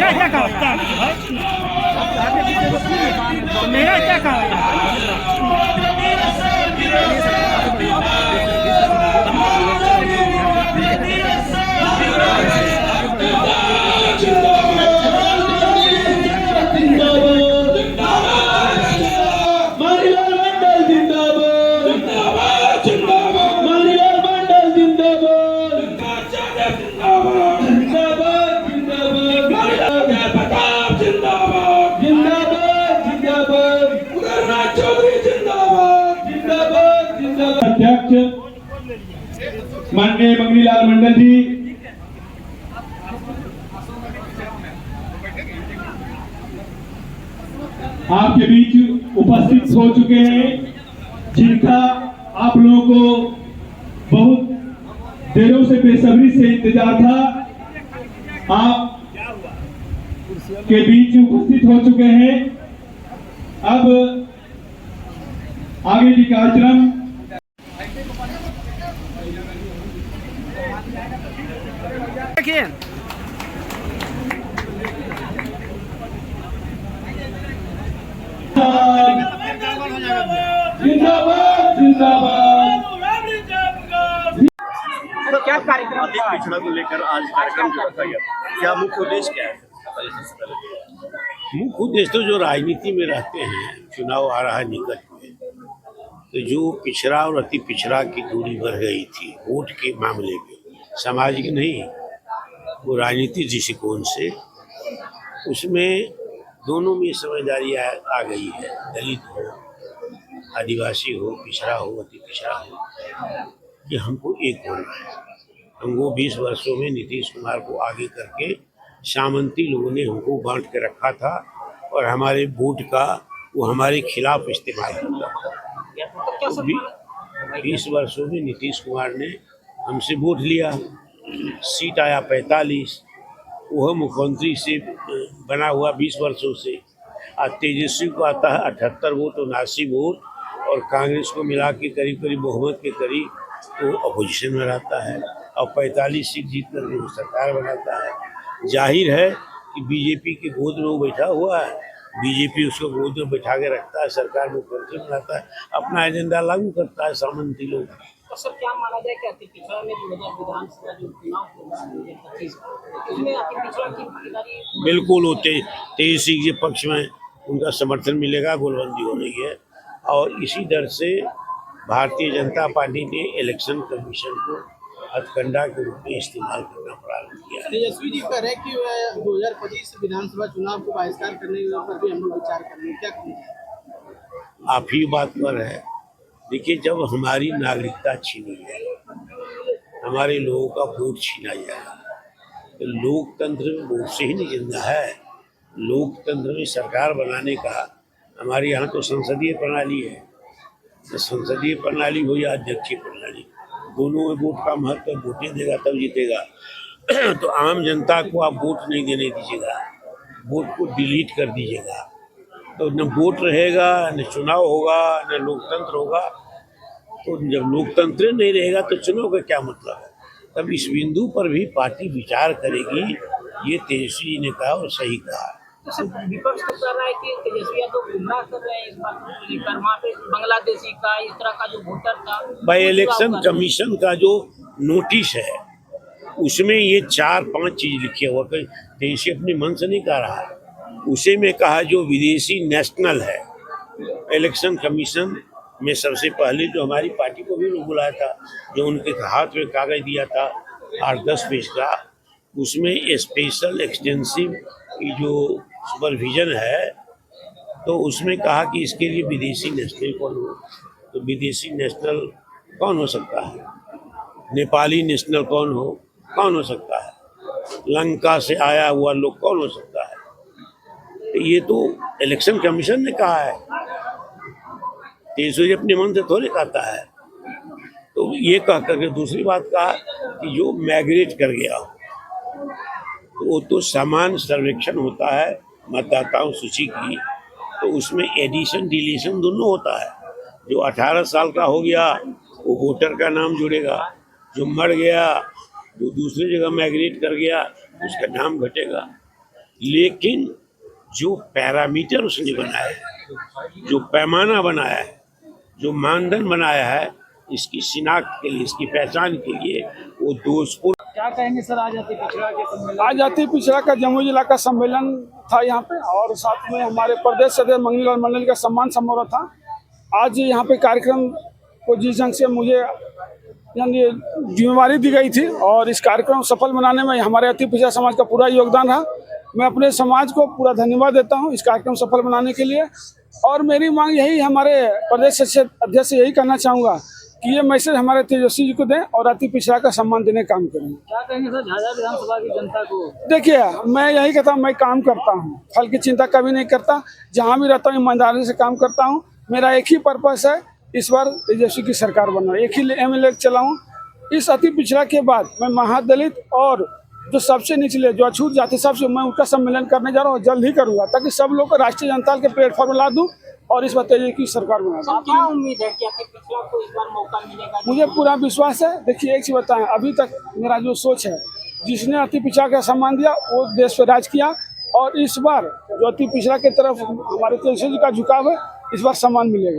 मेरा क्या काम है? मेरा क्या काम है? अध्यक्ष माननीय मंगलीलाल मंडल जी, आपके बीच उपस्थित हो चुके हैं, जिनका आप लोगों को बहुत देरों से बेसब्री से इंतजार था। आप के बीच उपस्थित हो चुके हैं। अब आगे की कार्यक्रम देखिए जिंदाबाद जिंदाबाद। तो क्या कार्यक्रम अधिक पिछड़ा को लेकर आज कार्यक्रम जो रखा गया, क्या मुख्य उद्देश्य क्या है? मुख्य उद्देश्य तो जो राजनीति में रहते हैं, चुनाव आ रहा है निकट में, तो जो पिछड़ा और अति पिछड़ा की दूरी बढ़ गई थी वोट के मामले में, सामाजिक नहीं, वो राजनीतिक दृष्टिकोण से, उसमें दोनों में समझदारी आ गई है। दलित हो, आदिवासी हो, पिछड़ा हो, अति पिछड़ा हो, कि हमको एक होना है। हमको 20 वर्षों में नीतीश कुमार को आगे करके सामंती लोगों ने हमको बांट के रखा था और हमारे वोट का वो हमारे खिलाफ इस्तेमाल करता था। तो 20 वर्षों में नीतीश कुमार ने हमसे वोट लिया, सीट आया 45, वह मुख्यमंत्री से बना हुआ 20 वर्षों से। आज तेजस्वी को आता है 78 वोट, 79 वोट, और कांग्रेस को मिला के करीब करीब बहुमत के करीब वो अपोजिशन में रहता है और 45 सीट जीत कर वो सरकार बनाता है। जाहिर है कि बीजेपी के गोद में वो बैठा हुआ है, बीजेपी उसको गोद में बैठा के रखता है, सरकार मुख्यमंत्री बनाता है, अपना एजेंडा लागू करता है सामंती लोग। तो सर क्या माना जाए कि अति पिछड़ा में 2000 विधानसभा जो चुनाव होगा 2025 उसमें अति पिछड़ा की भागीदारी बिल्कुल होते, तेजस्वी के पक्ष में उनका समर्थन मिलेगा, गोलबंदी हो रही है। और इसी डर से भारतीय जनता पार्टी ने इलेक्शन कमीशन को हथकंडा के रूप में इस्तेमाल करना प्रारंभ किया है। तेजस्वी जी कह रहे हैं कि 2025 विधानसभा चुनाव को बहिष्कार करने पर भी हम लोग विचार करेंगे, क्या करेंगे? आप ही बात पर है। देखिए, जब हमारी नागरिकता छीनी जाए, हमारे लोगों का वोट छीना जाए, तो लोकतंत्र में वोट से ही नहीं जिंदा है। लोकतंत्र में सरकार बनाने का हमारे यहाँ तो संसदीय प्रणाली है, तो संसदीय प्रणाली हो या अध्यक्षीय प्रणाली, दोनों में वोट का महत्व, वोटें देगा तब जीतेगा। तो आम जनता को आप वोट नहीं देने दीजिएगा, वोट को डिलीट कर दीजिएगा, तो न वोट रहेगा, न चुनाव होगा, न लोकतंत्र होगा। तो जब लोकतंत्र नहीं रहेगा तो चुनाव का क्या मतलब है? तब इस बिंदु पर भी पार्टी विचार करेगी। ये तेजस्वी ने कहा और सही कहा। तो सर विपक्ष तो कर रहा है कि तेजस्वी यादव गुमराह कर रहे हैं इस बात को लेकर, वहाँ पे बांग्लादेशी का इस तरह का जो वोटर था भाई, इलेक्शन कमीशन का जो नोटिस है उसमें ये 4-5 चीज लिखे हुआ, तेजस्वी अपने मन से नहीं कह रहा है, उसे में कहा जो विदेशी नेशनल है। इलेक्शन कमीशन में सबसे पहले जो हमारी पार्टी को भी बुलाया था, जो उनके हाथ में कागज दिया था 8-10 पेज का, उसमें स्पेशल एक्सटेंसिव की जो सुपरविजन है, तो उसमें कहा कि इसके लिए विदेशी नेशनल कौन हो। तो विदेशी नेशनल कौन हो सकता है? नेपाली नेशनल कौन हो सकता है? लंका से आया हुआ लोग कौन हो सकता है? तो ये तो इलेक्शन कमीशन ने कहा है, तेजस्वी अपने मन से थोड़े कहता है। तो ये कह करके दूसरी बात कहा कि जो माइग्रेट कर गया हो, तो वो तो समान सर्वेक्षण होता है मतदाताओं सूची की, तो उसमें एडिशन डिलीशन दोनों होता है। जो 18 साल का हो गया वो वोटर का नाम जुड़ेगा, जो मर गया, जो दूसरी जगह माइग्रेट कर गया, उसका नाम घटेगा। लेकिन जो पैरामीटर उसने बनाया है, जो पैमाना बनाया है, जो मानदंड बनाया है, इसकी शिनाख्त के लिए, इसकी पहचान के लिए वो दोषपूर्ण। क्या कहेंगे सर, आज जाति पिछड़ा के सम्मेलन? आज जाति पिछड़ा का जमुई जिला का सम्मेलन था यहाँ पे, और साथ में हमारे प्रदेश सदस्य मंगनीलाल मंडल का सम्मान समारोह था। आज यहाँ पे कार्यक्रम को जिस ढंग से मुझे यानी जिम्मेवारी दी गई थी और इस कार्यक्रम को सफल बनाने में हमारे अति पिछड़ा समाज का पूरा योगदान रहा। मैं अपने समाज को पूरा धन्यवाद देता हूँ इस कार्यक्रम सफल बनाने के लिए। और मेरी मांग यही, हमारे प्रदेश अध्यक्ष से यही कहना चाहूँगा कि ये मैसेज हमारे तेजस्वी जी को दें और अति पिछड़ा का सम्मान देने का काम करें। क्या कहेंगे सर झाझा विधानसभा की जनता को? देखिए, मैं यही कहता हूँ, मैं काम करता हूँ, फल की चिंता कभी नहीं करता। जहाँ भी रहता हूँ ईमानदारी से काम करता हूँ। मेरा एक ही पर्पस है, इस बार तेजस्वी की सरकार बनना, एक ही MLA चलाऊँ। इस अति पिछड़ा के बाद मैं महादलित और जो सबसे निचले, जो अछूत जाति, सबसे मैं उनका सम्मेलन करने जा रहा हूँ, जल्द ही करूँगा, ताकि सब लोग को राष्ट्रीय जनता के प्लेटफॉर्म ला दूँ और इस बार तेजस्वी की सरकार बना दूँ। क्या उम्मीद है कि अति पिछड़ा को इस बार मौका मिलेगा? मुझे पूरा विश्वास है। देखिए, एक चीज बताएं, अभी तक मेरा जो सोच है, जिसने अति पिछड़ा का सम्मान दिया वो देश पे राज किया, और इस बार जो अति पिछड़ा की तरफ हमारे तेजस्वी जी का झुकाव है, इस बार सम्मान मिलेगा।